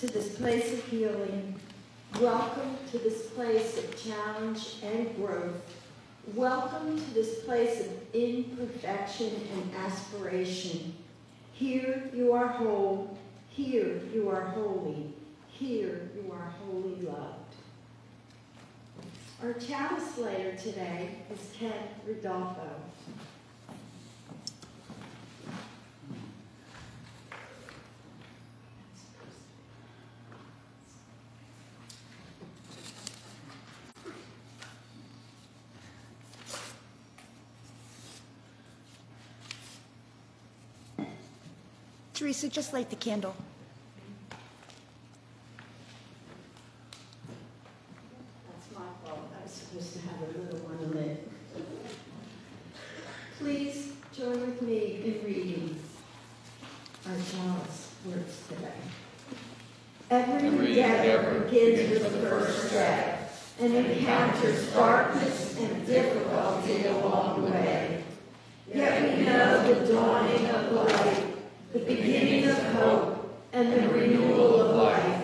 to this place of healing. Welcome to this place of challenge and growth. Welcome to this place of imperfection and aspiration. Here you are whole. Here you are holy. Here you are wholly loved. Our chalice layer today is Ken Rodolfo. Teresa, just light the candle. That's my fault. I was supposed to have a little one lit. Please join with me in reading our chalice words today. Every endeavor begins with the first step and encounters darkness and difficulty along the way. Yet we know the dawning of the light, the beginning of hope, and the renewal of life.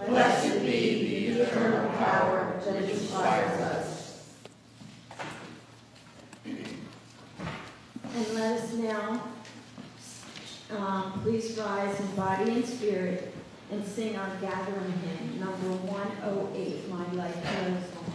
Blessed be the eternal power that inspires us. And let us now please rise in body and spirit and sing our gathering hymn, number 108, My Life Goes On.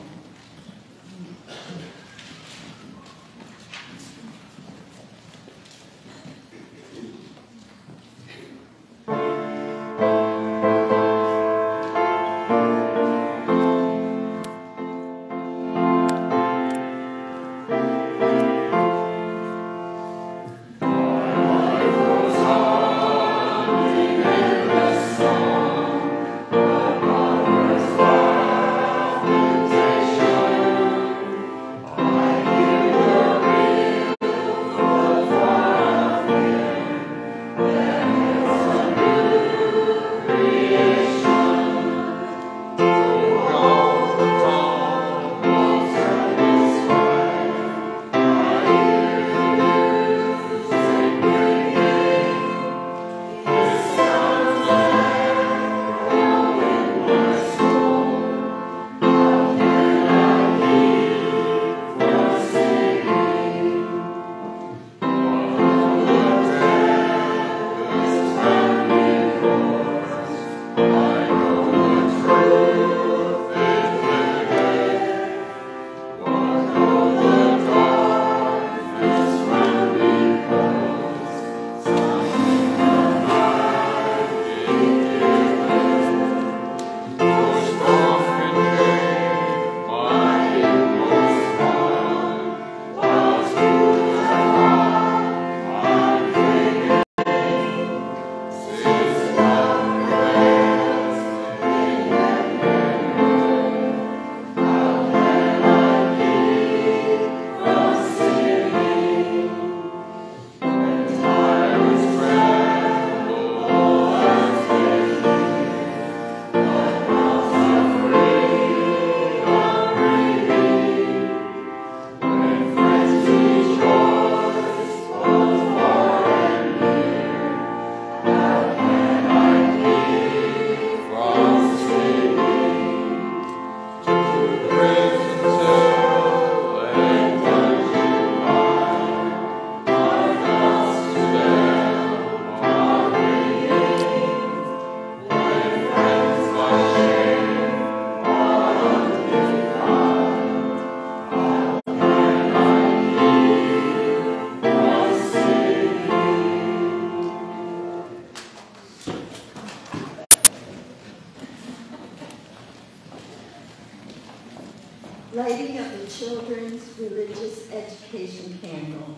Lighting of the Children's Religious Education Candle.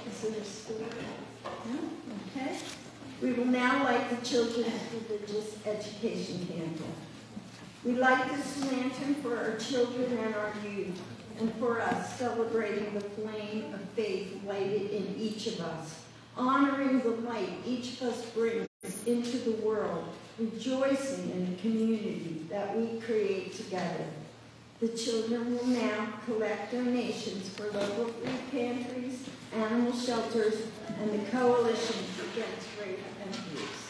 Is there a story? No? Okay. We will now light the Children's Religious Education Candle. We light this lantern for our children and our youth, and for us celebrating the flame of faith lighted in each of us, honoring the light each of us brings into the world, rejoicing in the community that we create together. The children will now collect donations for local food pantries, animal shelters, and the Coalition Against Rape and Abuse.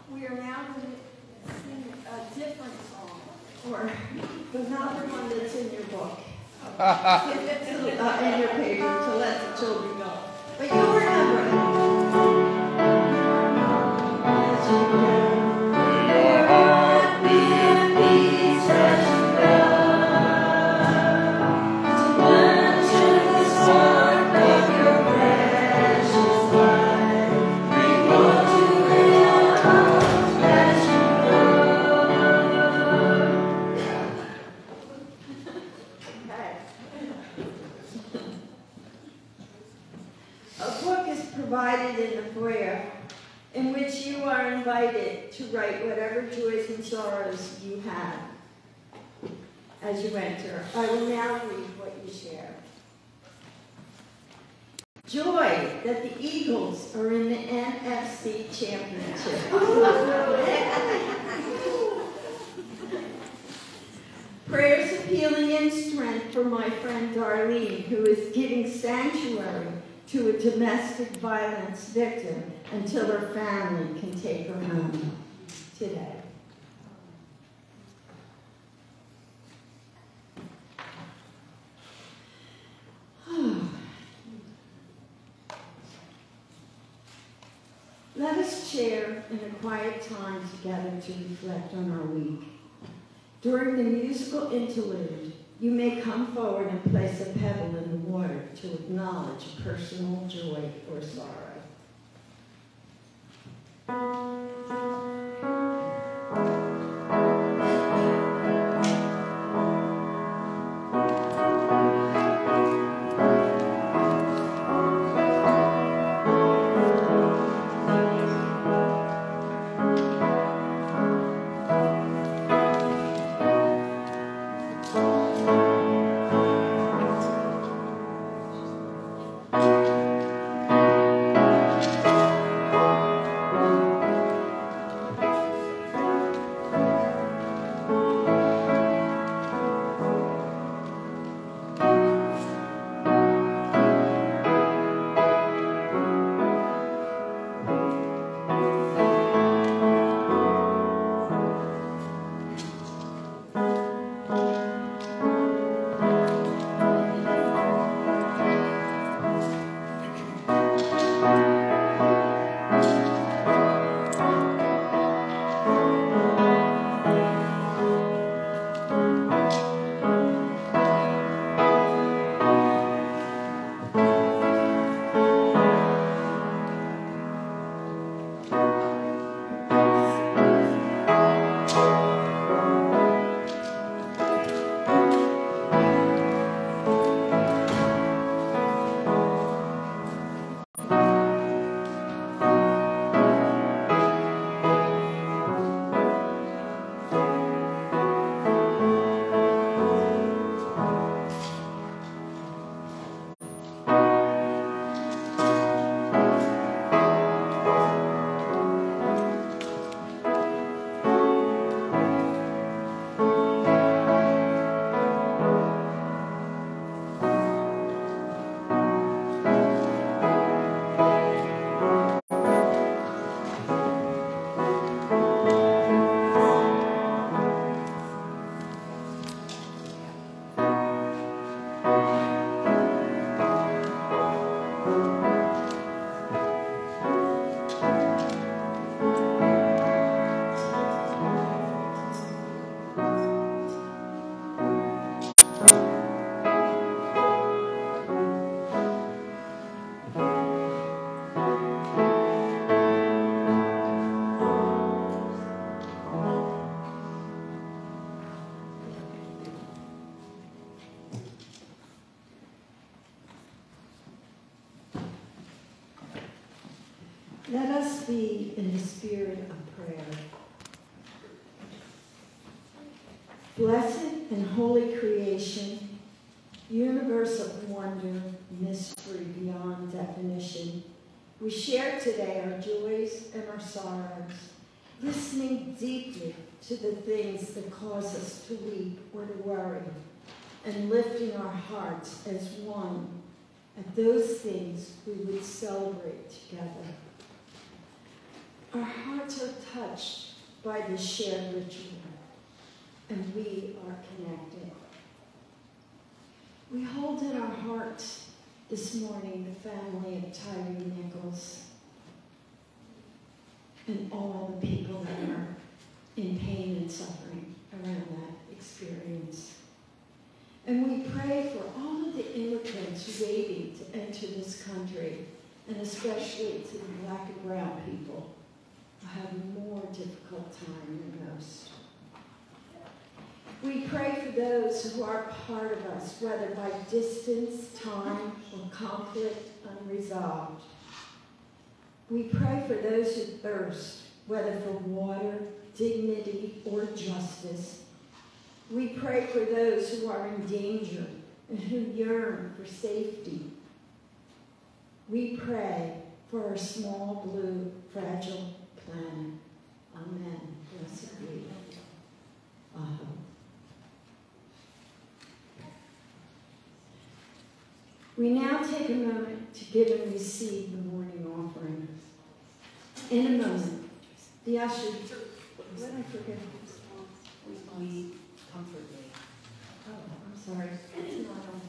We are now going to sing a different song, or another one that's in your book, in your paper, to let the children know. But you'll remember it. As you go, your heart will be such a love to burn to the spark of your precious life. Bring more to your heart as you go. Okay. A book is provided in the foyer in which you are invited to write whatever joys and sorrows you have as you enter. I will now read what you share. Joy that the Eagles are in the NFC Championship. Prayers of healing and strength for my friend Darlene, who is giving sanctuary to a domestic violence victim until her family can take her home today. Let us share in a quiet time together to reflect on our week. During the musical interlude, you may come forward and place a pebble in the water to acknowledge a personal joy or sorrow. Let us be in the spirit of prayer. Blessed and holy creation, universe of wonder, mystery beyond definition, we share today our joys and our sorrows, listening deeply to the things that cause us to weep or to worry, and lifting our hearts as one. At those things we would celebrate together. Our hearts are touched by this shared ritual, and we are connected. We hold in our hearts this morning the family of Tyree Nichols and all the people that are in pain and suffering around that experience. And we pray for all of the immigrants waiting to enter this country, and especially to the Black and brown people who have a more difficult time than most. We pray for those who are part of us, whether by distance, time, or conflict unresolved. We pray for those who thirst, whether for water, dignity, or justice. We pray for those who are in danger and who yearn for safety. We pray for our small, blue, fragile planet. Amen. Blessed be. We now take a moment to give and receive the morning offering. In a moment, the usher, what did I forget? We comfort me. Oh, I'm sorry. It's not on.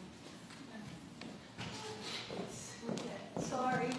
Okay. Sorry.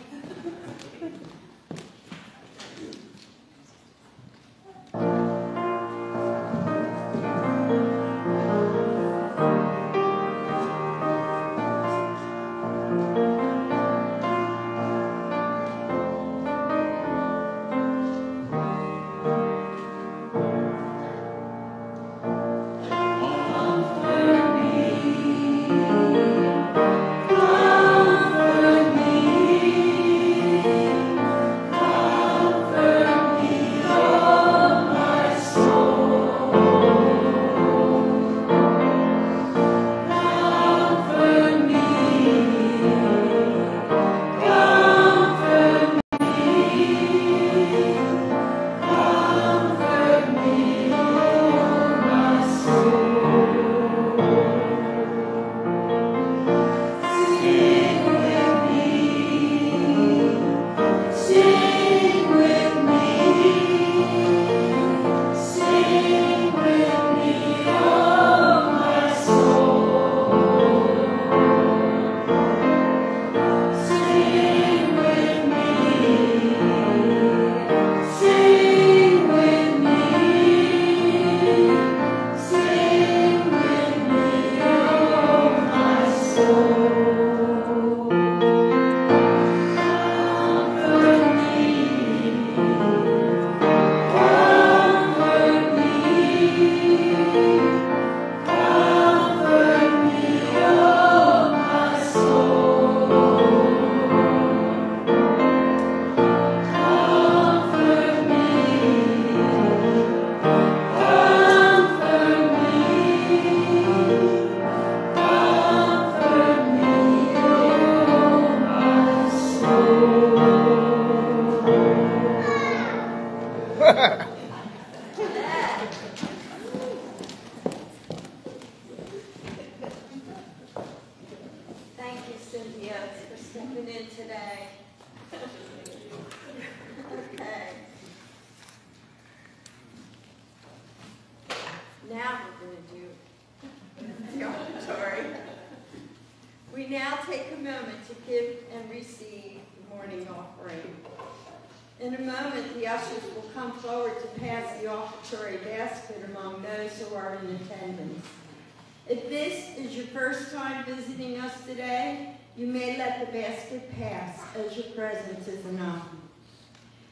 Thank you, Cynthia, for stepping in today. Okay. Now we're going to do the offertory. We now take a moment to give and receive the morning offering. In a moment, the ushers will come forward to pass the offertory basket among those who are in attendance. If this is your first time visiting us today, you may let the basket pass as your presence is enough.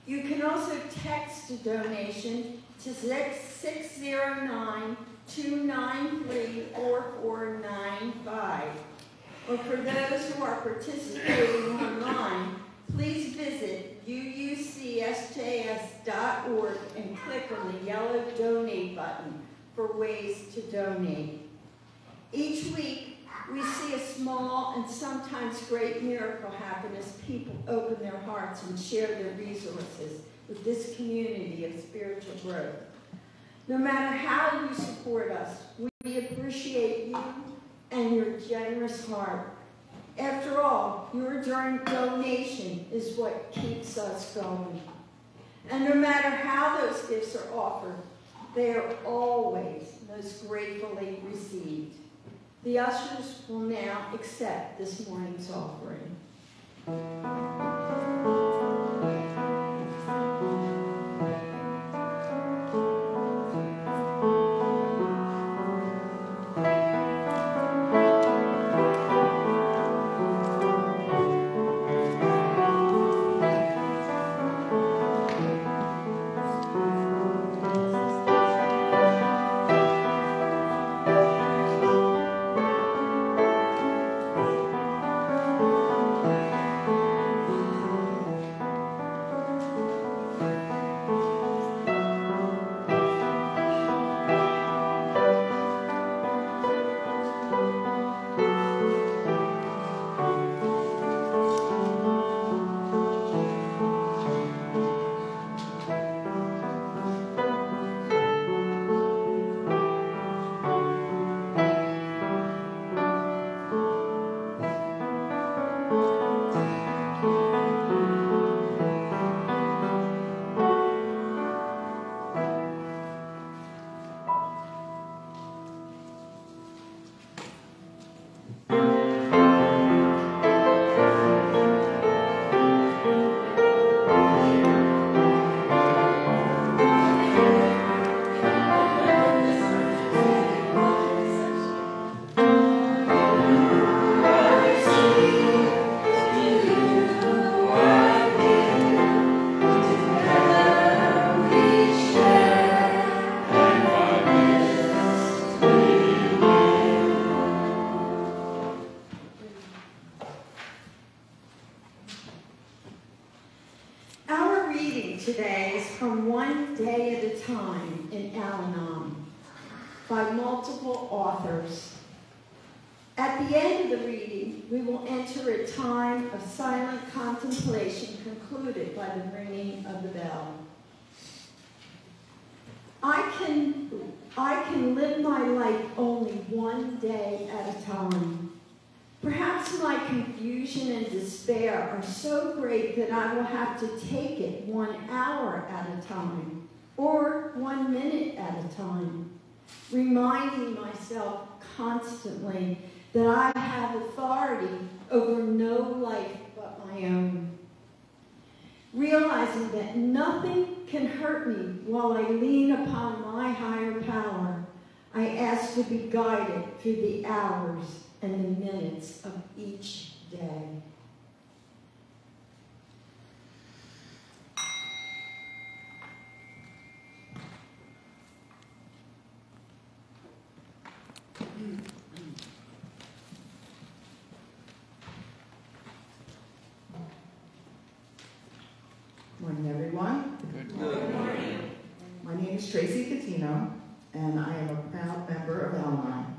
You can also text a donation to 609-293-4495. Or for those who are participating online, please visit uucsjs.org and click on the yellow donate button for ways to donate. Each week, we see a small and sometimes great miracle happen as people open their hearts and share their resources with this community of spiritual growth. No matter how you support us, we appreciate you and your generous heart. After all, your donation is what keeps us going. And no matter how those gifts are offered, they are always most gratefully received. The ushers will now accept this morning's offering. Today is from One Day at a Time in Al-Anon by multiple authors. At the end of the reading, we will enter a time of silent contemplation concluded by the ringing of the bell. I can live my life only one day at a time. Perhaps my confusion and despair are so great that I will have to take it 1 hour at a time, or 1 minute at a time, reminding myself constantly that I have authority over no life but my own. Realizing that nothing can hurt me while I lean upon my higher power, I ask to be guided through the hours and the minutes of each day. Morning, everyone. Good morning. My name is Tracy Catino, and I am a proud member of Al-Anon.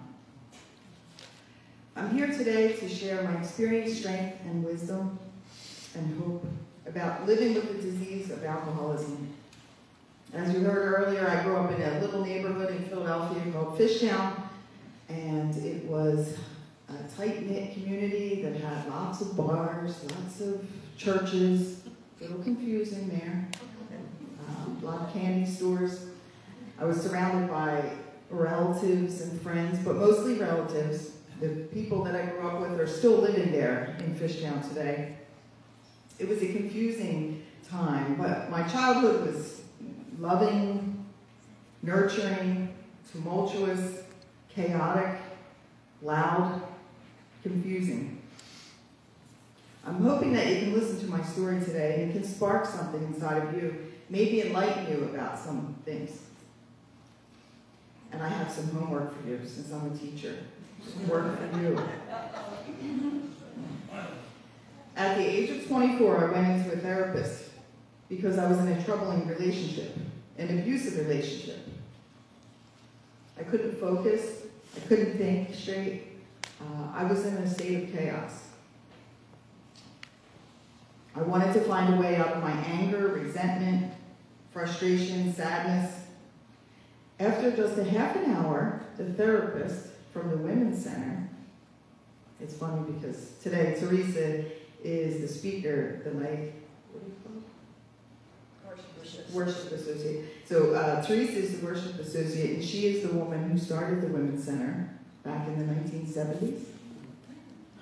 I'm here today to share my experience, strength, and wisdom and hope about living with the disease of alcoholism. As you heard earlier, I grew up in a little neighborhood in Philadelphia called Fishtown, and it was a tight-knit community that had lots of bars, lots of churches, a little confusing there, a lot of candy stores. I was surrounded by relatives and friends, but mostly relatives. The people that I grew up with are still living there in Fishtown today. It was a confusing time, but my childhood was loving, nurturing, tumultuous, chaotic, loud, confusing. I'm hoping that you can listen to my story today and it can spark something inside of you, maybe enlighten you about some things. And I have some homework for you since I'm a teacher. Some work for you. At the age of 24, I went into a therapist because I was in a troubling relationship, an abusive relationship. I couldn't focus, I couldn't think straight. I was in a state of chaos. I wanted to find a way out of my anger, resentment, frustration, sadness. After just a half an hour, the therapist from the Women's Center it's funny because today Teresa is the speaker, the night, what do you call it? Worship Associate. So Teresa is the worship associate, and she is the woman who started the Women's Center back in the 1970s,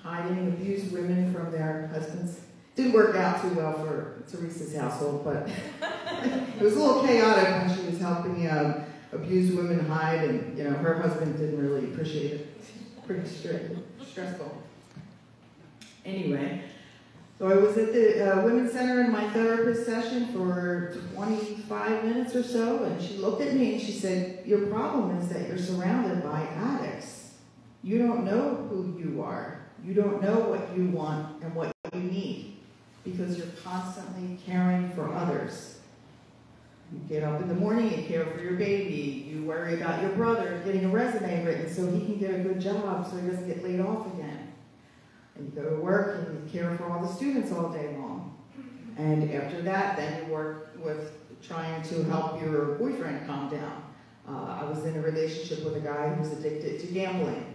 hiding abused women from their husbands. Didn't work out too well for Teresa's household, but it was a little chaotic when she was helping abused women hide, and her husband didn't really appreciate it. Pretty stressful. Anyway, so I was at the Women's Center in my therapist session for 25 minutes or so, and she looked at me and she said, "Your problem is that you're surrounded by addicts. You don't know who you are. You don't know what you want and what you need because you're constantly caring for others. You get up in the morning, you care for your baby, you worry about your brother getting a resume written so he can get a good job so he doesn't get laid off again. And you go to work and you care for all the students all day long. And after that, then you work with trying to help your boyfriend calm down. I was in a relationship with a guy who was addicted to gambling.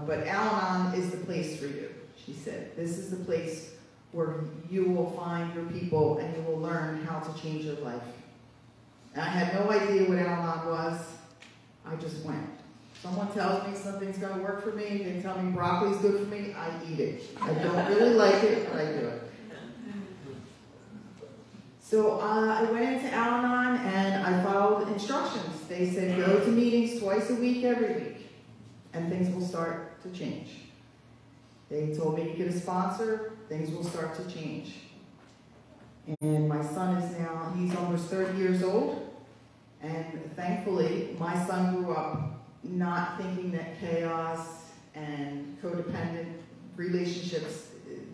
But Al-Anon is the place for you, she said. This is the place where you will find your people and you will learn how to change your life. And I had no idea what Al-Anon was. I just went. Someone tells me something's going to work for me, they tell me broccoli's good for me, I eat it. I don't really like it, but I do it. So I went into Al-Anon and I followed instructions. They said go to meetings twice a week, every week, and things will start to change. They told me to get a sponsor, things will start to change. And my son is now, he's almost 30 years old, and thankfully my son grew up not thinking that chaos and codependent relationships,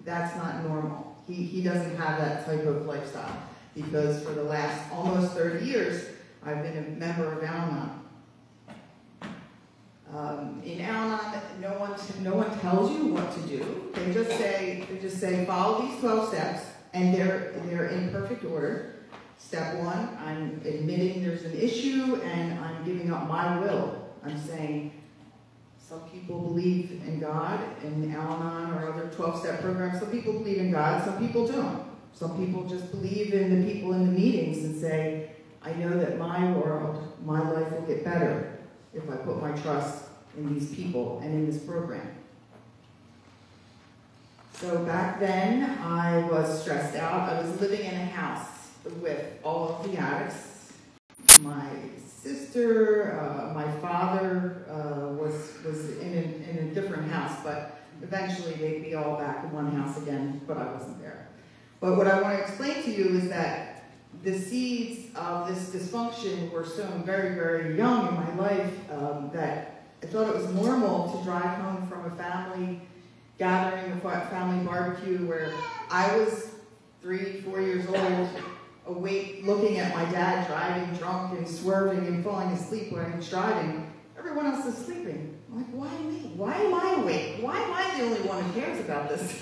that's not normal. He doesn't have that type of lifestyle because for the last almost 30 years, I've been a member of Al-Anon. In Al-Anon, no one tells you what to do. They just say follow these 12 steps, and they're in perfect order. Step 1, I'm admitting there's an issue, and I'm giving up my will. I'm saying some people believe in God in Al-Anon or other 12-step programs. Some people believe in God, some people don't. Some people just believe in the people in the meetings and say, I know that my world, my life will get better if I put my trust in these people and in this program. So back then, I was stressed out. I was living in a house with all of the addicts. My sister, my father was in a different house, but eventually they'd be all back in one house again, but I wasn't there. But what I want to explain to you is that the seeds of this dysfunction were sown very, very young in my life, that I thought it was normal to drive home from a family gathering, a family barbecue, where I was 3, 4 years old, awake, looking at my dad driving drunk and swerving and falling asleep when he was driving. Everyone else is sleeping. I'm like, why me? Why am I awake? Why am I the only one who cares about this?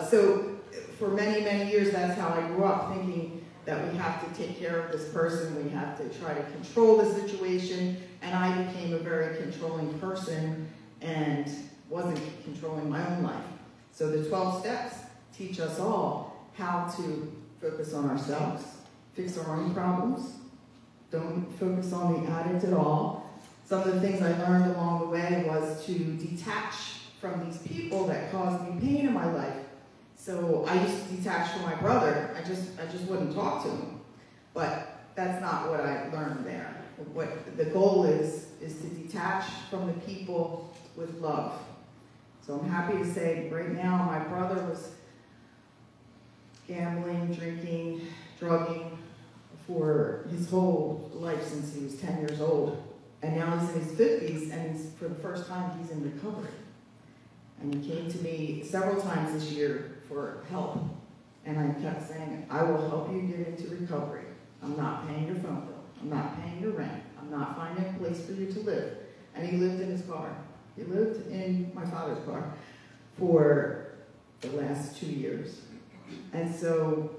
So for many, many years, that's how I grew up, thinking that we have to take care of this person, we have to try to control the situation, and I became a very controlling person and wasn't controlling my own life. So the 12 steps teach us all how to focus on ourselves, fix our own problems, don't focus on the addict at all. Some of the things I learned along the way was to detach from these people that caused me pain in my life. So I used to detach from my brother. I just wouldn't talk to him. But that's not what I learned there. What the goal is to detach from the people with love. So I'm happy to say right now my brother was gambling, drinking, drugging for his whole life since he was 10 years old. And now he's in his 50s, and for the first time he's in recovery. And he came to me several times this year for help. And I kept saying, I will help you get into recovery. I'm not paying your phone bill. I'm not paying your rent. I'm not finding a place for you to live. And he lived in his car. He lived in my father's car for the last 2 years. And so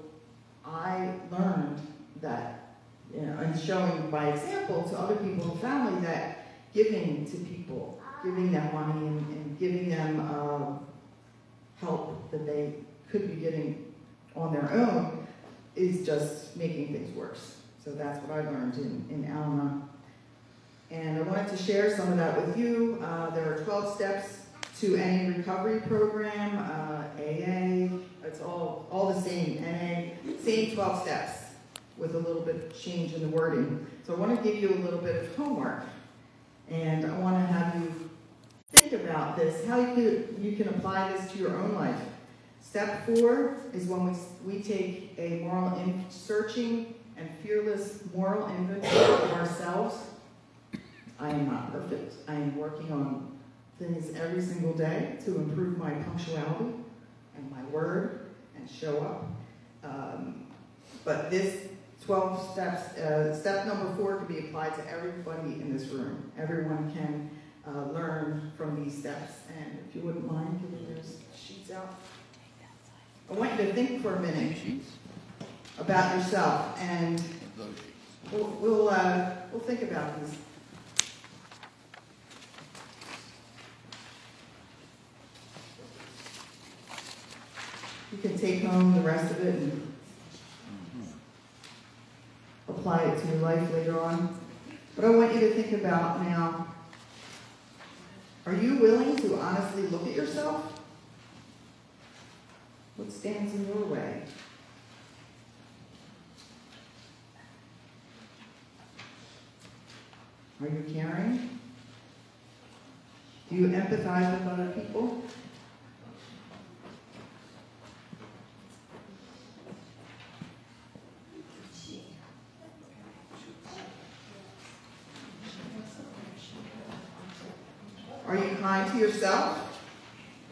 I learned that, and showing by example to other people in the family, that giving to people, giving them money and giving them them help that they could be getting on their own is just making things worse. So that's what I learned in Al-Anon. And I wanted to share some of that with you. There are 12 steps to any recovery program, AA, it's all the same, NA, same 12 steps with a little bit of change in the wording. So I want to give you a little bit of homework. And I want to have you think about this, how you can apply this to your own life. Step 4 is when we take a searching and fearless moral inventory of ourselves. I am not perfect. I am working on things every single day to improve my punctuality and my word and show up. But this 12 steps, step number 4 can be applied to everybody in this room. Everyone can learn from these steps. And if you wouldn't mind giving those sheets out. I want you to think for a minute about yourself, and we'll think about these. You can take home the rest of it and apply it to your life later on. But I want you to think about now, are you willing to honestly look at yourself? What stands in your way? Are you caring? Do you empathize with other people? Are you kind to yourself?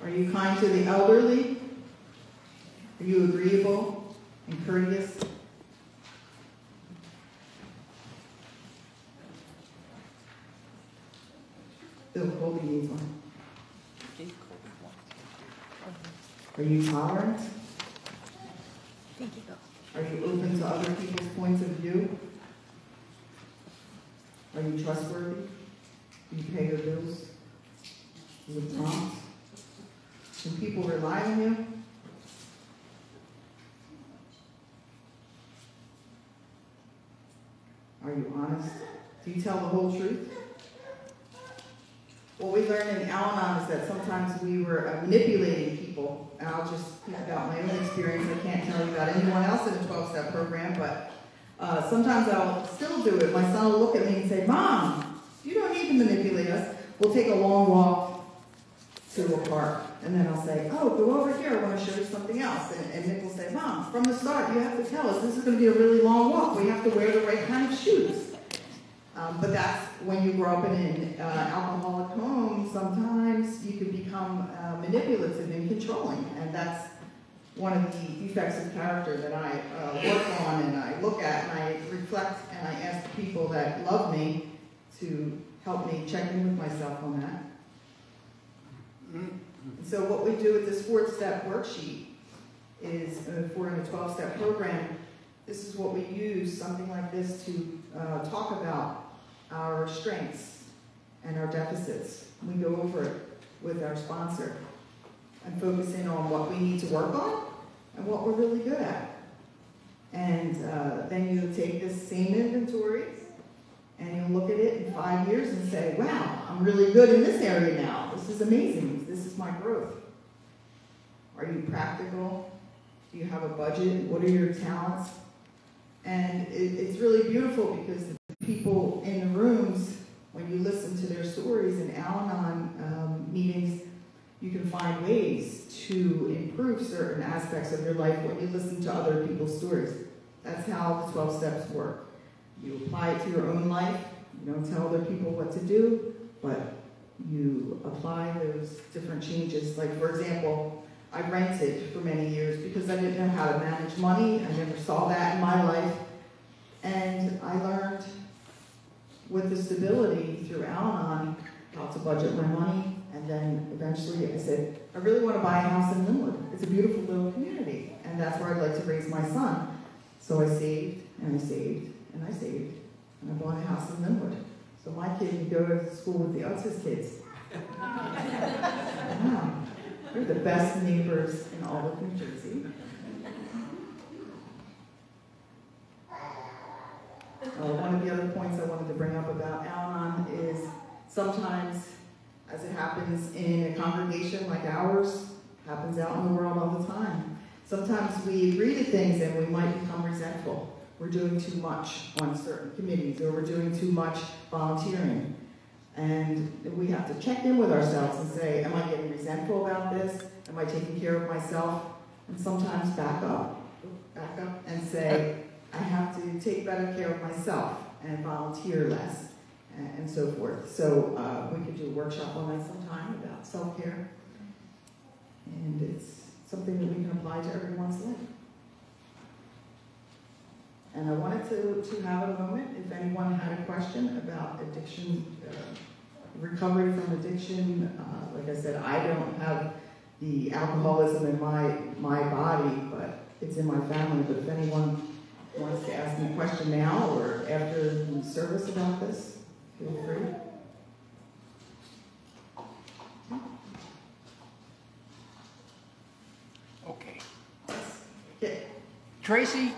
Are you kind to the elderly? Are you agreeable and courteous? Bill Colby needs one. Are you tolerant? Thank you. Are you open to other people's points of view? Are you trustworthy? Do you pay your bills? Are you prompt? Can people rely on you? Are you honest? Do you tell the whole truth? What we learned in Al-Anon is that sometimes we were manipulating people. And I'll just speak about my own experience. I can't tell you about anyone else in a 12-step program, but sometimes I'll still do it. My son will look at me and say, "Mom, you don't need to manipulate us. We'll take a long walk to a park." And then I'll say, "Oh, go over here. I want to show you something else." And Nick will say, "Mom, from the start, you have to tell us this is going to be a really long walk. We have to wear the right kind of shoes." But that's when you grow up in an alcoholic home, sometimes you can become manipulative and controlling. And that's one of the defects of character that I work on and I look at and I reflect and I ask the people that love me to help me check in with myself on that. So what we do with this 4-step worksheet is, if we're in a 12-step program, this is what we use, something like this, to talk about our strengths and our deficits. We go over it with our sponsor and focus in on what we need to work on and what we're really good at. And then you take this same inventory and you look at it in 5 years and say, "Wow, I'm really good in this area now. This is amazing. This is my growth." Are you practical? Do you have a budget? What are your talents? And it's really beautiful because the people in the rooms, when you listen to their stories in Al-Anon meetings, you can find ways to improve certain aspects of your life when you listen to other people's stories. That's how the 12 steps work. You apply it to your own life. You don't tell other people what to do, but you apply those different changes. Like, for example, I rented for many years because I didn't know how to manage money. I never saw that in my life. And I learned with the stability through Al-Anon how to budget my money. And then eventually I said, I really want to buy a house in Linwood. It's a beautiful little community. And that's where I'd like to raise my son. So I saved, and I saved, and I saved. And I bought a house in Linwood. So my kid can go to school with the Otis kids. Wow. the best neighbors in all of New Jersey. One of the other points I wanted to bring up about Al-Anon is sometimes, as it happens in a congregation like ours, happens out in the world all the time. Sometimes we agree to things and we might become resentful. We're doing too much on certain committees, or we're doing too much volunteering. And we have to check in with ourselves and say, am I getting resentful about this? Am I taking care of myself? And sometimes back up and say, I have to take better care of myself and volunteer less, and so forth. So we could do a workshop on that sometime about self-care. And it's something that we can apply to everyone's life. And I wanted to have a moment, if anyone had a question about addiction, recovery from addiction. Like I said, I don't have the alcoholism in my body, but it's in my family. But if anyone wants to ask me a question now or after the service about this, feel free. Okay. Yeah. Tracy,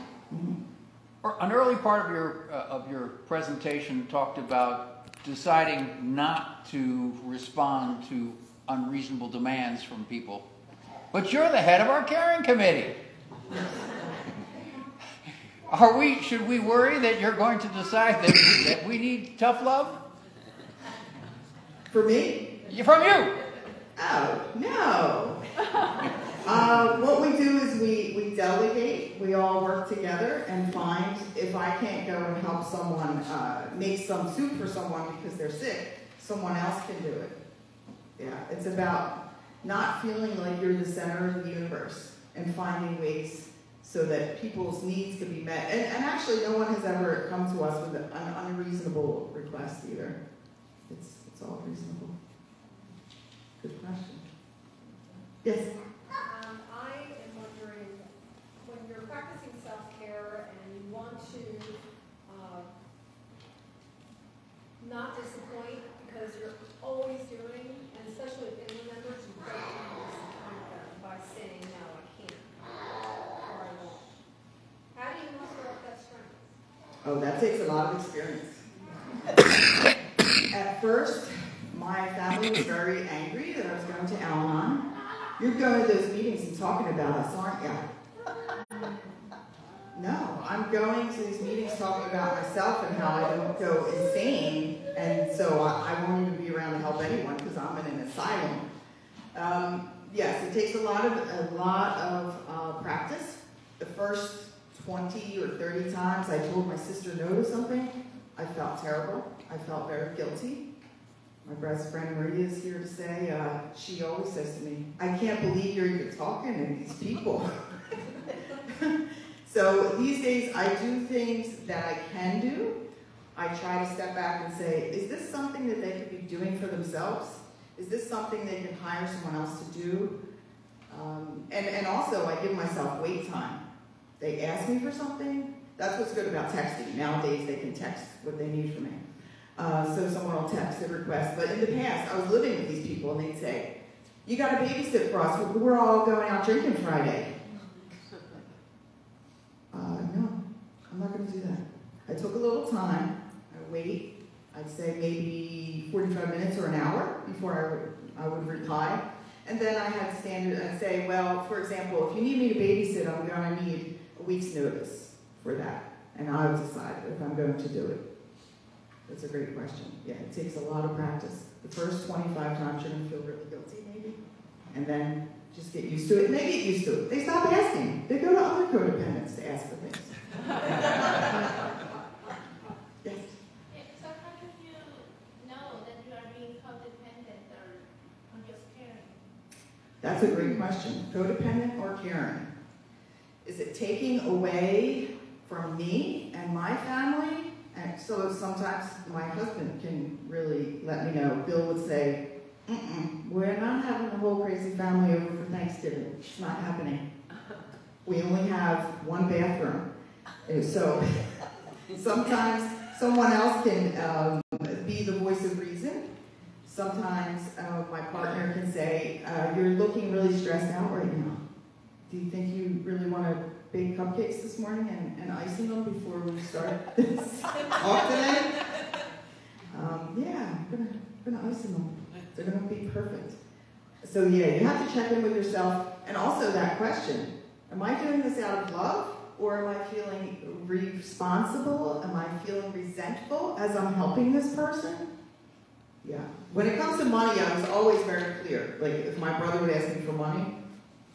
an early part of your presentation talked about deciding not to respond to unreasonable demands from people. But you're the head of our caring committee. Should we worry that you're going to decide that we need tough love? For me? From you. Oh, no. What we do is we delegate. We all work together and find, if I can't go and help someone make some soup for someone because they're sick, someone else can do it. Yeah, it's about not feeling like you're the center of the universe and finding ways so that people's needs can be met. And actually, no one has ever come to us with an unreasonable request either. It's all reasonable. Good question. Yes? I am wondering, when you're practicing self-care and you want to not disappoint because you're always doing, and especially with family members, you don't want to disappoint them by saying, no, I can't, or I won't. How do you muster up that strength? Oh, that takes a lot of experience. At first, my family was very angry that I was going to Al-Anon. You're going to those meetings and talking about us, aren't you? No, I'm going to these meetings talking about myself and how I don't go insane, and so I won't even be around to help anyone because I'm in an asylum. Yes, it takes a lot of practice. The first 20 or 30 times I told my sister no to something, I felt terrible. I felt very guilty. My best friend Maria is here to say, she always says to me, I can't believe you're even talking to these people. So these days I do things that I can do. I try to step back and say, is this something that they could be doing for themselves? Is this something they can hire someone else to do? And also I give myself wait time. They ask me for something. That's what's good about texting. Nowadays they can text what they need from me. So someone will text a request. But in the past, I was living with these people and they'd say, you got to babysit for us. We're all going out drinking Friday. No, I'm not going to do that. I took a little time. I wait. I'd say maybe 45 minutes or an hour before I would reply. And then I had standard, I'd say, well, for example, if you need me to babysit, I'm going to need a week's notice for that. And I'll decide if I'm going to do it. That's a great question. Yeah, it takes a lot of practice. The first 25 times you're going to feel really guilty, maybe. And then just get used to it. And they get used to it. They stop asking. They go to other codependents to ask for things. Yes? So how do you know that you are being codependent or just caring? That's a great question. Codependent or caring? Is it taking away from me and my family? And so sometimes my husband can really let me know. Bill would say, we're not having the whole crazy family over for Thanksgiving. It's not happening. We only have one bathroom. And so sometimes someone else can be the voice of reason. Sometimes my partner can say, you're looking really stressed out right now. Do you think you really want to bake cupcakes this morning and icing them before we start this talk today? Yeah, I'm gonna ice them. They're gonna be perfect. So yeah, you have to check in with yourself, and also that question: am I doing this out of love, or am I feeling responsible? Am I feeling resentful as I'm helping this person? Yeah. When it comes to money, I was always very clear. Like if my brother would ask me for money,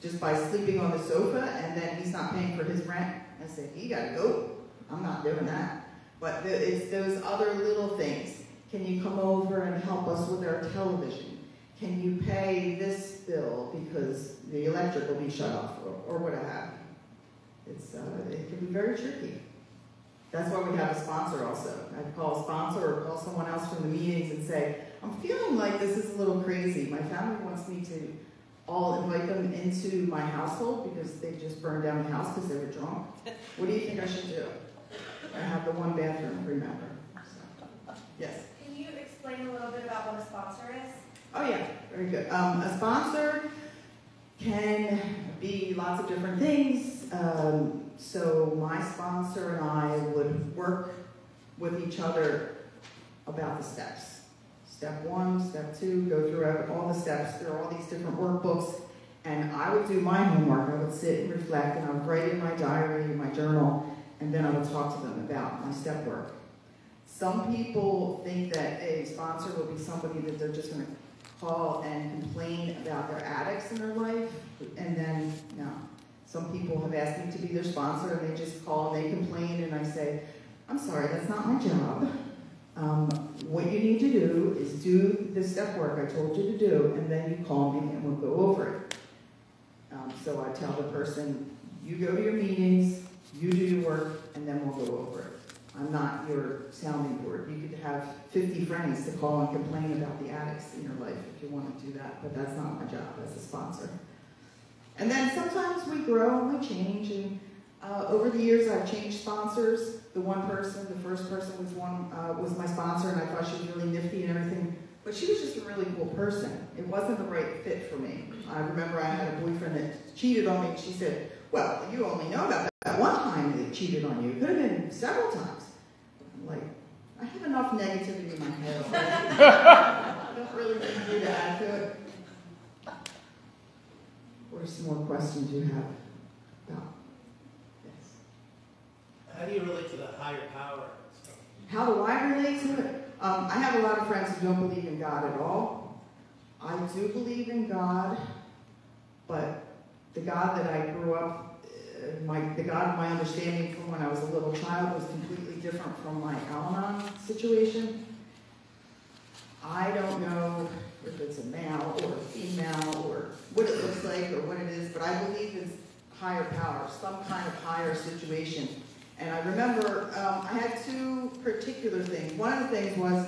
just by sleeping on the sofa, and then he's not paying for his rent, I said, "You gotta go. I'm not doing that." But it's those other little things. Can you come over and help us with our television? Can you pay this bill because the electric will be shut off, or what have you? It can be very tricky. That's why we have a sponsor also. I'd call a sponsor or call someone else from the meetings and say, I'm feeling like this is a little crazy. My family wants me to all invite them into my household because they just burned down the house because they were drunk. What do you think I should do? I have the one bathroom, remember. So, yes? Can you explain a little bit about what a sponsor is? Oh yeah, very good. A sponsor can be lots of different things. So my sponsor and I would work with each other about the steps. Step 1, step 2, go through all the steps. There are all these different workbooks, and I would do my homework. I would sit and reflect, and I would write in my diary, in my journal, and then I would talk to them about my step work. Some people think that a sponsor will be somebody that they're just going to call and complain about their addicts in their life, and then, no. Some people have asked me to be their sponsor, and they just call and they complain, and I say, I'm sorry, that's not my job. What you need to do is do the step work I told you to do, and then you call me and we'll go over it. So I tell the person, you go to your meetings, you do your work, and then we'll go over it. I'm not your sounding board. You could have 50 friends to call and complain about the addicts in your life if you want to do that, but that's not my job as a sponsor. And then sometimes we grow and we change, and over the years I've changed sponsors. The first person was my sponsor, and I thought she was really nifty and everything, but she was just a really cool person. It wasn't the right fit for me. I remember I had a boyfriend that cheated on me, and she said, well, you only know about that one time that he cheated on you. It could have been several times. I'm like, I have enough negativity in my head already. I don't really need you to add to it. What are some more questions you have about? Yes. How do you relate to the higher power? How do I relate to it? I have a lot of friends who don't believe in God at all. I do believe in God, but the God that I grew up, the God of my understanding from when I was a little child was completely different from my Al-Anon situation. I don't know if it's a male or a female or what it looks like or what it is, but I believe it's higher power, some kind of higher situation. And I remember I had two particular things. One of the things was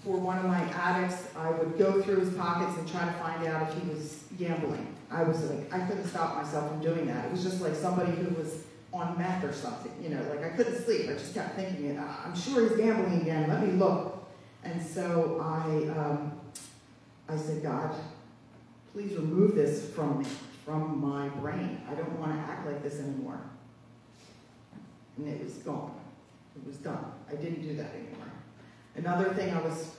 for one of my addicts, I would go through his pockets and try to find out if he was gambling. I was like, I couldn't stop myself from doing that. It was just like somebody who was on meth or something, like I couldn't sleep. I just kept thinking, I'm sure he's gambling again, let me look. And so I said, God, please remove this from me, from my brain. I don't want to act like this anymore. And it was gone. It was done. I didn't do that anymore. Another thing I was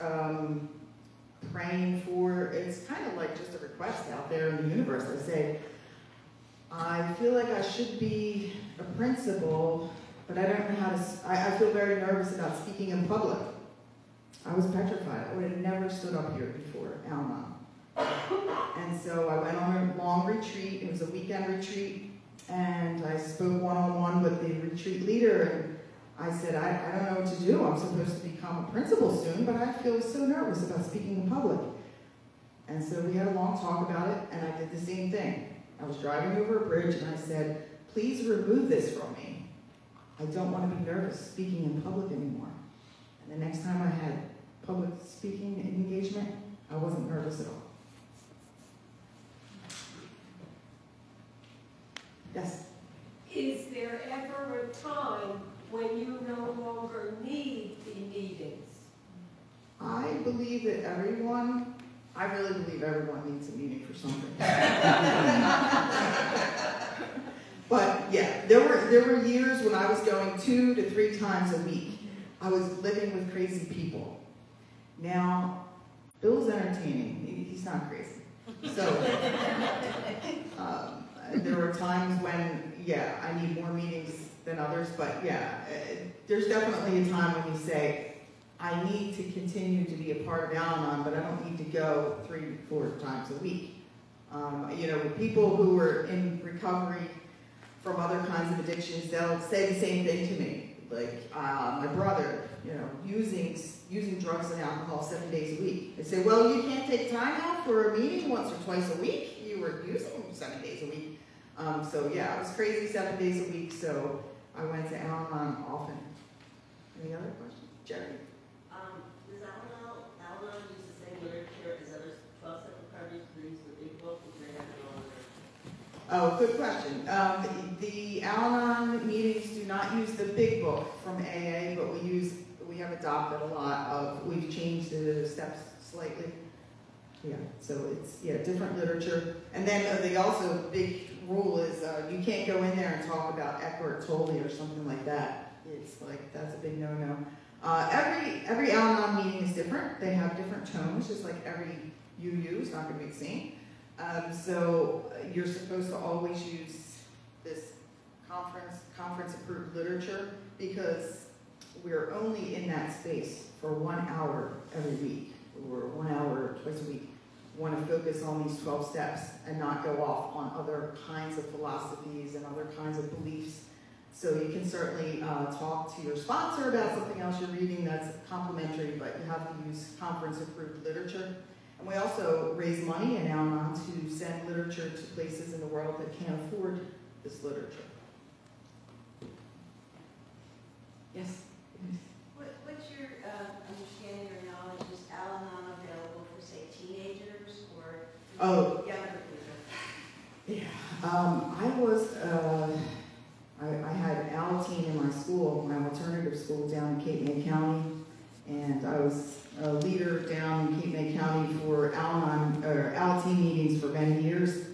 praying for, it's kind of like just a request out there in the universe. I say, I feel like I should be a principal, but I don't know how to, I feel very nervous about speaking in public. I was petrified. I would have never stood up here before Al-Anon. And so I went on a long retreat. It was a weekend retreat. And I spoke one-on-one with the retreat leader. And I said, I don't know what to do. I'm supposed to become a principal soon, but I feel so nervous about speaking in public. And so we had a long talk about it, and I did the same thing. I was driving over a bridge, and I said, please remove this from me. I don't want to be nervous speaking in public anymore. And the next time I had public speaking engagement, I wasn't nervous at all. Yes? Is there ever a time when you no longer need the meetings? I believe that I really believe everyone needs a meeting for something. But yeah, there were years when I was going 2 to 3 times a week. I was living with crazy people. Now, Bill's entertaining. He's not crazy. So, there were times when, yeah, I need more meetings than others, but yeah, there's definitely a time when you say, I need to continue to be a part of Al-Anon, but I don't need to go 3 to 4 times a week. You know, people who are in recovery from other kinds of addictions, they'll say the same thing to me. Like, my brother, you know, using drugs and alcohol 7 days a week. They say, well, you can't take time out for a meeting once or twice a week. You were using 7 days a week. So yeah, I was crazy 7 days a week, so I went to Al-Anon often. Any other questions? Jerry? Does Al-Anon use the same literature as other 12-step recovery groups with big book, or do they have their own literature? Oh, good question. The Al-Anon meetings do not use the big book from AA, but we have adopted a lot of, we've changed the steps slightly. Yeah, so it's, yeah, different literature. And then the also big rule is you can't go in there and talk about Eckhart Tolle or something like that. It's like, that's a big no-no. Every Al-Anon meeting is different. They have different tones, just like every UU is not going to be the same. So you're supposed to always use this conference-approved literature because we're only in that space for 1 hour every week, or 1 hour twice a week. We want to focus on these 12 steps and not go off on other kinds of philosophies and other kinds of beliefs. So you can certainly talk to your sponsor about something else you're reading that's complementary, but you have to use conference-approved literature. And we also raise money in Al-Anon to send literature to places in the world that can't afford this literature. Yes? What's your understanding or knowledge? Is Al-Anon available for, say, teenagers or younger people? Yeah. I had Alateen in my school, my alternative school down in Cape May County, and I was a leader down in Cape May County for Alateen meetings for many years,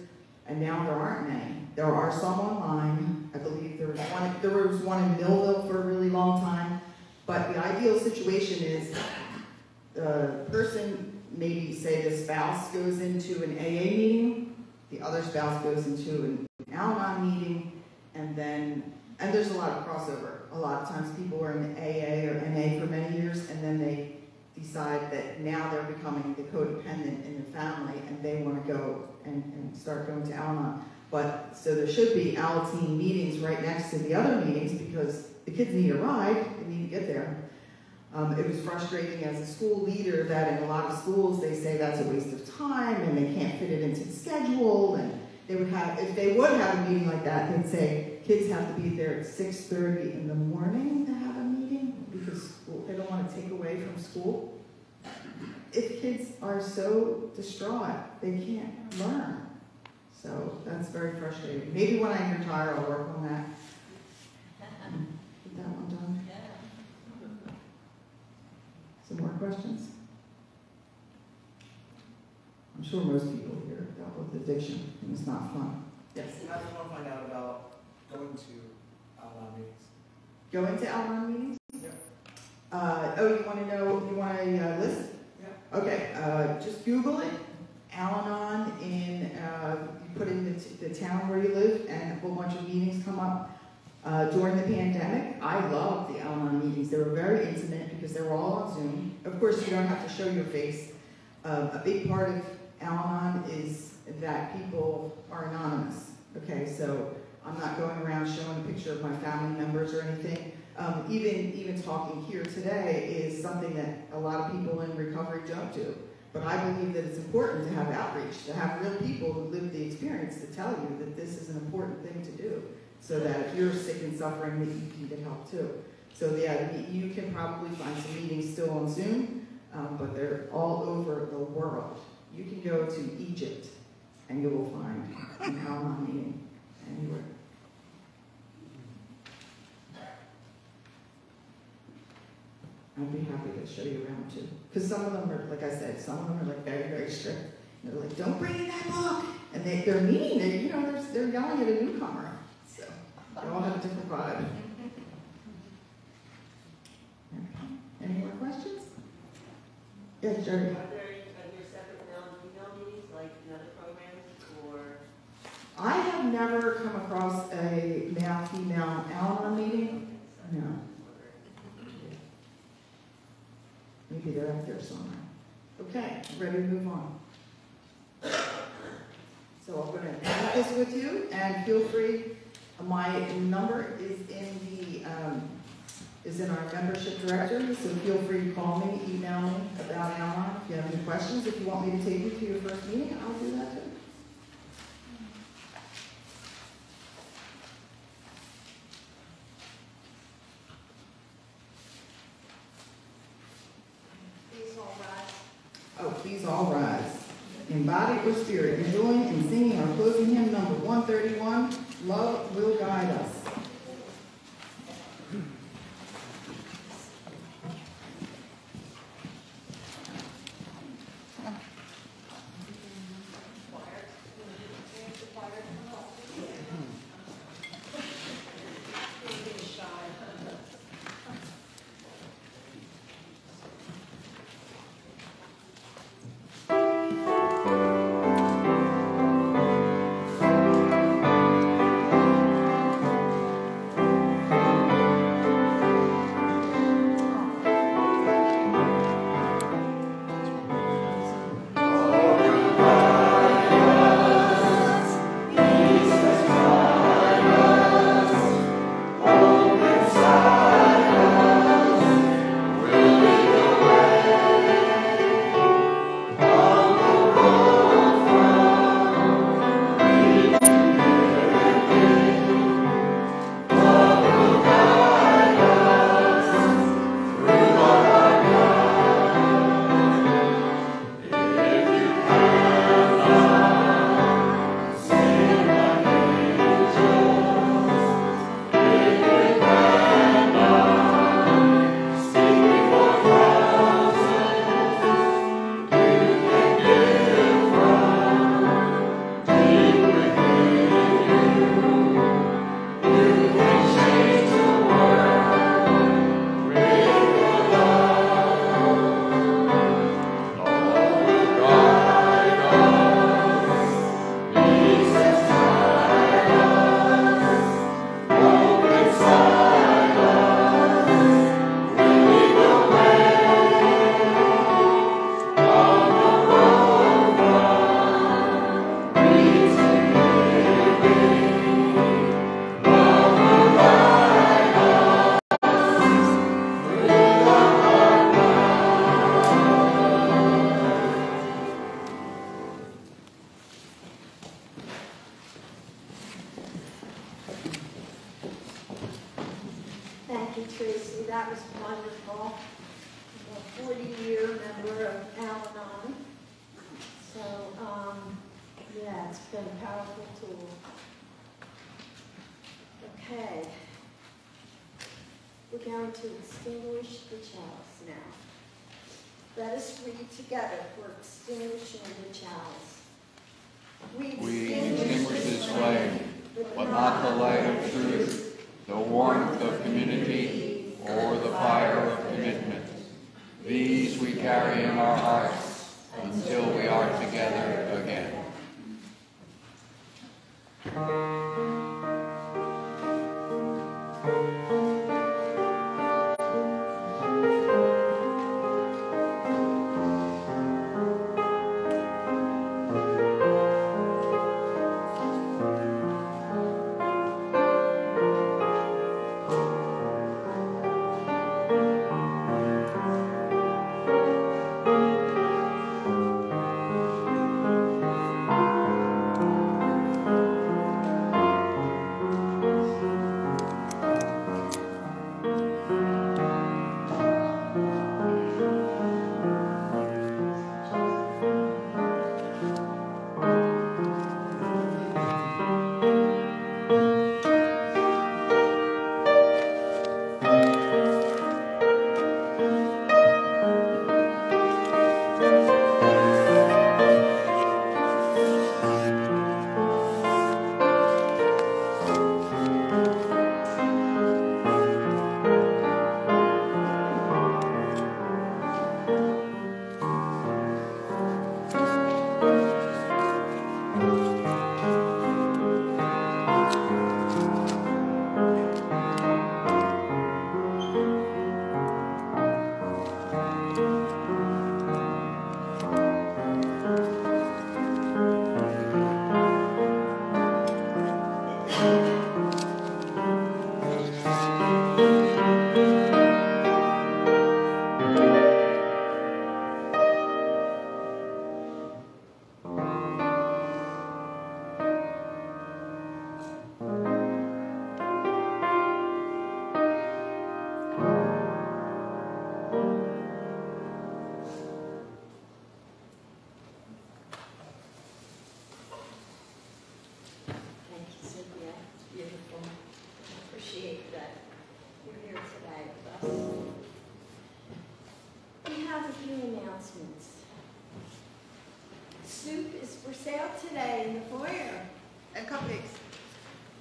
and now there aren't many. There are some online. I believe there was one in Millville for a really long time, but the ideal situation is the person, maybe say the spouse goes into an AA meeting, the other spouse goes into an Al-Anon meeting, and there's a lot of crossover. A lot of times people are in AA or NA for many years, and then they decide that now they're becoming the codependent in the family, and they want to go and start going to Al-Anon. But, so there should be Alateen meetings right next to the other meetings because the kids need a ride, they need to get there. It was frustrating as a school leader that in a lot of schools they say that's a waste of time and they can't fit it into the schedule, and they would have, if they would have a meeting like that, they'd say kids have to be there at 6:30 in the morning to have a meeting because they don't want to take away from school. If kids are so distraught, they can't learn. So that's very frustrating. Maybe when I retire, I'll work on that. Get that one done. Some more questions? I'm sure most people here dealt with addiction, and it's not fun. Yes? I just want to find out about going to Al-Anon meetings. Going to Al-Anon meetings? Yeah. You want to know, you want a list? Yeah. Okay, just Google it. Al-Anon you put in the town where you live, and a whole bunch of meetings come up. During the pandemic, I loved the Al-Anon meetings. They were very intimate because they were all on Zoom. Of course, you don't have to show your face. A big part of Al-Anon is that people are anonymous. Okay, so I'm not going around showing a picture of my family members or anything. Even talking here today is something that a lot of people in recovery don't do. But I believe that it's important to have outreach, to have real people who live the experience to tell you that this is an important thing to do, so that if you're sick and suffering, that you can get help too. So yeah, you can probably find some meetings still on Zoom, but they're all over the world. You can go to Egypt, and you will find an Al-Anon meeting anywhere. I'd be happy to show you around too. Because some of them are, like I said, some of them are like very, very strict. They're like, don't bring in that book. And they're mean. They're yelling at a newcomer. So they all have a different vibe. Any more questions? Yes, Jerry. Are there separate male and female meetings like in other programs, or? I have never come across a male-female Al-Anon meeting. No. Maybe they're up there somewhere. Okay, ready to move on. So I'm going to add this with you, and feel free. My number is in our membership directory, so feel free to call me, email me about Al-Anon if you have any questions. If you want me to take you to your first meeting, I'll do that too. Oh, please all rise. In body or spirit, in doing and singing our closing hymn number 131, Love Will Guide Us. Thank you, Tracy. That was wonderful. I'm a 40-year member of Al-Anon. So, yeah, it's been a powerful tool. Okay. We're going to extinguish the chalice now. Let us read together for extinguishing the chalice. We extinguish this flame, but not the light of truth, the warmth of community, or the fire of commitment. These we carry in our hearts until we are together again. announcements. Soup is for sale today in the foyer. And cupcakes.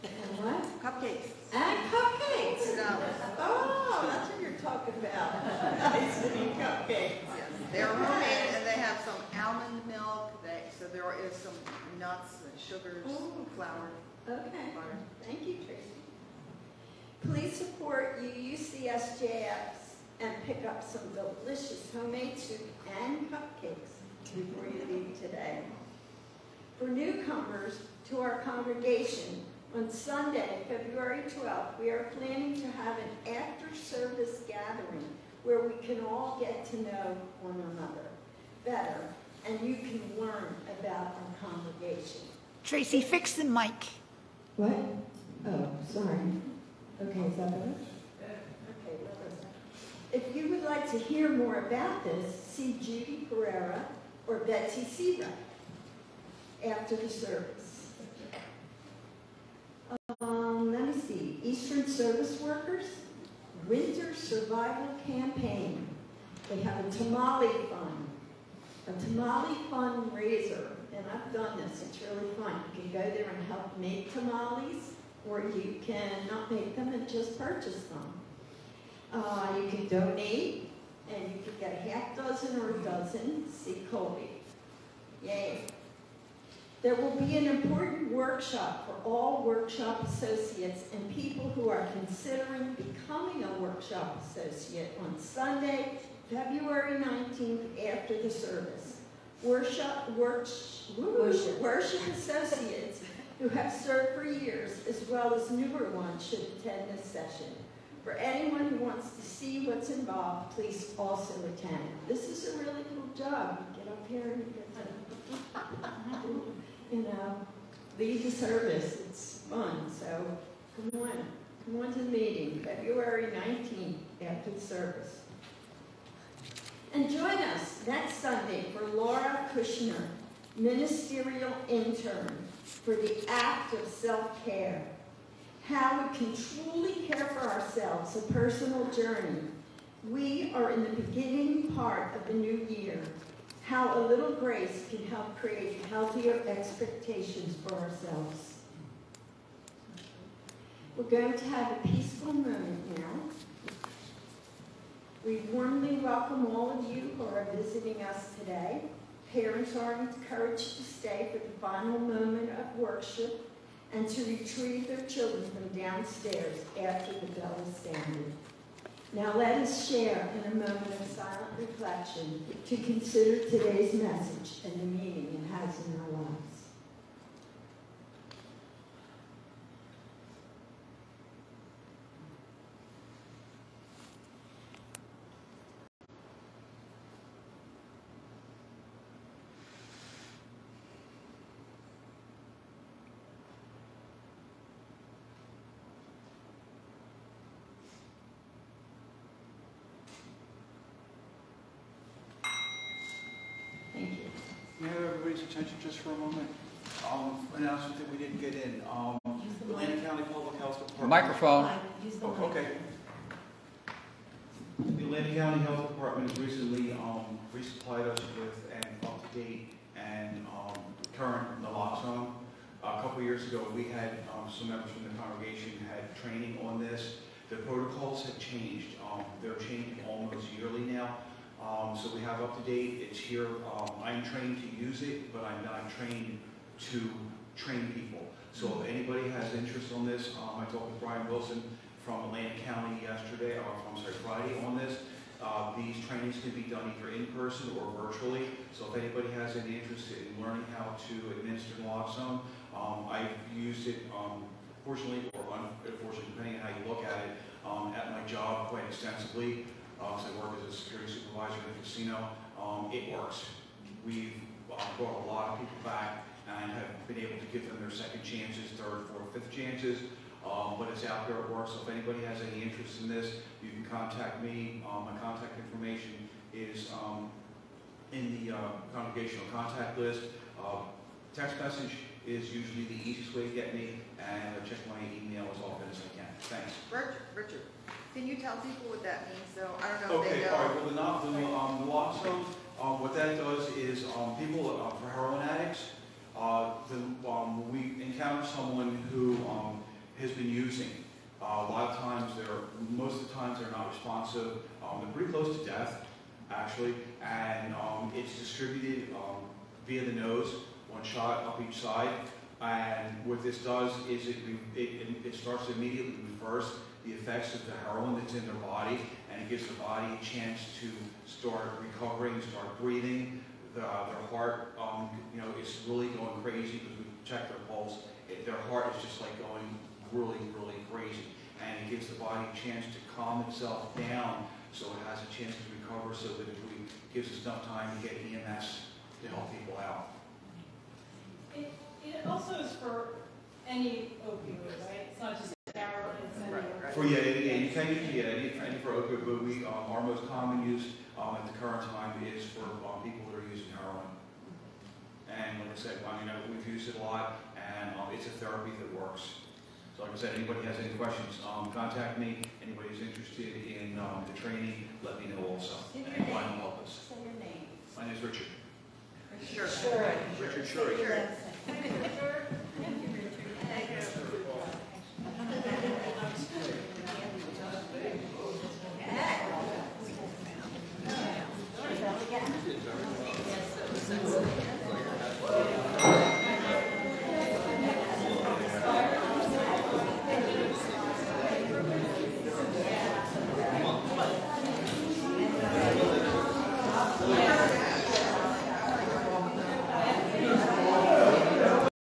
And what? Cupcakes. And cupcakes. $2. Oh, that's what you're talking about. Ice cream cupcakes. Yes, they're homemade and they have some almond milk. So there is some nuts and sugars, Ooh. flour. Okay, Butter. thank you, Tracy. Please support UUCSJFs and pick up some delicious homemade soup and cupcakes before you leave today. For newcomers to our congregation, on Sunday, February 12th, we are planning to have an after-service gathering where we can all get to know one another better, and you can learn about our congregation. Tracy, fix the mic. What? Oh, sorry. Okay, is that better? Okay, what was that? If you would like to hear more about this, see Judy Pereira or Betsy Seabright after the service. Let me see. Eastern Service Workers, Winter Survival Campaign. They have a tamale fund, a tamale fundraiser. And I've done this, it's really fun. You can go there and help make tamales, or you can not make them and just purchase them. You can donate, and you can get a half dozen or a dozen. See Colby. Yay. There will be an important workshop for all workshop associates and people who are considering becoming a workshop associate on Sunday, February 19th after the service. Worship associates who have served for years, as well as newer ones, should attend this session. For anyone who wants to see what's involved, please also attend. This is a really cool job. You get up here and you get to, lead the service. It's fun. So come on to the meeting, February 19th after the service. And join us next Sunday for Laura Kushner, ministerial intern, for the act of self-care. How we can truly care for ourselves, a personal journey. We are in the beginning part of the new year. How a little grace can help create healthier expectations for ourselves. We're going to have a peaceful moment now. We warmly welcome all of you who are visiting us today. Parents are encouraged to stay for the final moment of worship and to retrieve their children from downstairs after the bell is sounded. Now let us share in a moment of silent reflection to consider today's message and the meaning it has in our lives. May I have everybody's attention just for a moment? Announcement that we didn't get in. Atlantic County Public Health Department. Microphone. Oh, okay. The Atlantic County Health Department has recently resupplied us with an up-to-date and current naloxone. A couple of years ago, we had some members from the congregation had training on this. The protocols have changed. They're changing almost yearly now. So we have up to date, it's here. I'm trained to use it, but I'm not trained to train people. So if anybody has interest on this, I talked with Brian Wilson from Atlantic County yesterday, or I'm sorry, Friday on this. These trainings can be done either in person or virtually. So if anybody has any interest in learning how to administer naloxone, I've used it, fortunately or unfortunately, depending on how you look at it, at my job quite extensively. So I work as a security supervisor in a casino. It works. We've brought a lot of people back and have been able to give them their second chances, third, fourth, fifth chances. But it's out there, it works. So if anybody has any interest in this, you can contact me. My contact information is in the congregational contact list. Text message is usually the easiest way to get me, and I check my email as often as I can. Thanks. Richard, can you tell people what that means, though? I don't know if they Okay, know. all right. Well, the naloxone, What that does is people, for heroin addicts, when we encounter someone who has been using, a lot of times most of the times they're not responsive. They're pretty close to death, actually, and it's distributed via the nose, one shot up each side. And what this does is it starts to immediately reverse the effects of the heroin that's in their body, and it gives the body a chance to start recovering, start breathing. Their heart, is really going crazy because we check their pulse. Their heart is just like going really, really crazy, and it gives the body a chance to calm itself down, so it has a chance to recover. So that it gives us enough time to get EMS to help people out. It also is for any opioid, right? It's not just heroin. Right. For you can use any for opioid, but our most common use at the current time is for people that are using heroin. And like I said, we've used it a lot, and it's a therapy that works. So like I said, anybody has any questions, contact me. Anybody who's interested in the training, let me know also. And Brian will help us. Say your name. My name is Richard. Sure. Richard Shuri. Sure.